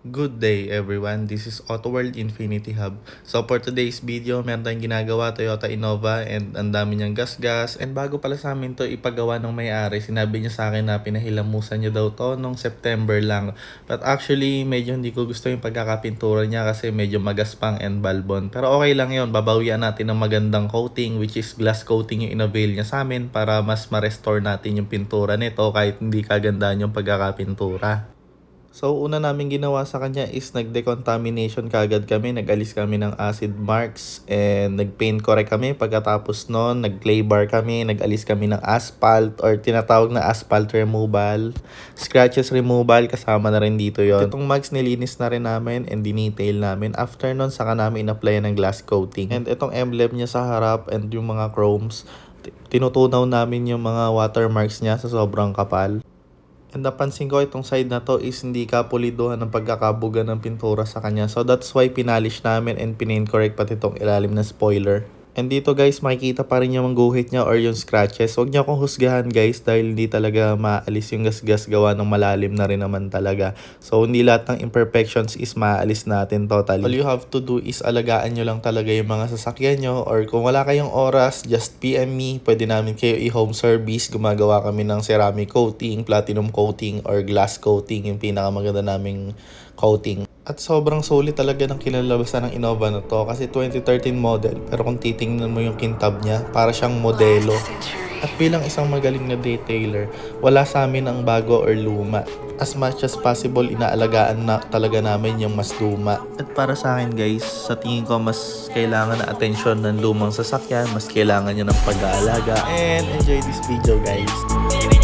Good day everyone, this is Auto World Infinity Hub. So for today's video, meron tayong ginagawa Toyota Innova and ang dami niyang gas-gas. And bago pala sa amin to ipagawa ng may-ari, sinabi niya sa akin na pinahilamusan niya daw to nung September lang. But actually, medyo hindi ko gusto yung pagkakapintura niya kasi medyo magaspang and balbon. Pero okay lang yun, babawian natin ng magandang coating which is glass coating yung inavail niya sa amin para mas ma-restore natin yung pintura nito kahit hindi kagandahan yung pagkakapintura. So, una namin ginawa sa kanya is nag-decontamination kagad kami. Nag-alis kami ng acid marks and nag-paint correct kami. Pagkatapos nun, nag-clay bar kami. Nag-alis kami ng asphalt or tinatawag na asphalt removal. Scratches removal, kasama na rin dito yon. Itong marks nilinis na rin namin and dinetail namin. After nun, saka namin in-apply ng glass coating. And itong emblem niya sa harap and yung mga chromes, tinutunaw namin yung mga watermarks niya sa sobrang kapal. And napansin ko itong side na to is hindi ka pulidohan ng pagkakabuga ng pintura sa kanya. So that's why pinalish namin and pinaint correct pati itong ilalim na spoiler. And dito guys, makikita pa rin yung guhit niya or yung scratches. Huwag niyo akong husgahan guys dahil hindi talaga maalis yung gasgas gawa ng malalim na rin naman talaga. So hindi lahat ng imperfections is maalis natin totally. All you have to do is alagaan nyo lang talaga yung mga sasakyan nyo or kung wala kayong oras, just PM me. Pwede namin kayo i-home service. Gumagawa kami ng ceramic coating, platinum coating or glass coating, yung pinakamaganda naming coating. At sobrang solid talaga ng kinalabasan ng Innova na to kasi 2013 model pero kung titingnan mo yung kintab niya para siyang modelo. At bilang isang magaling na detailer, wala sa amin ang bago or luma. As much as possible, inaalagaan na talaga namin yung mas luma. At para sa akin guys, sa tingin ko mas kailangan na atensyon ng lumang sasakyan, mas kailangan niya ng pag-aalaga. And enjoy this video guys!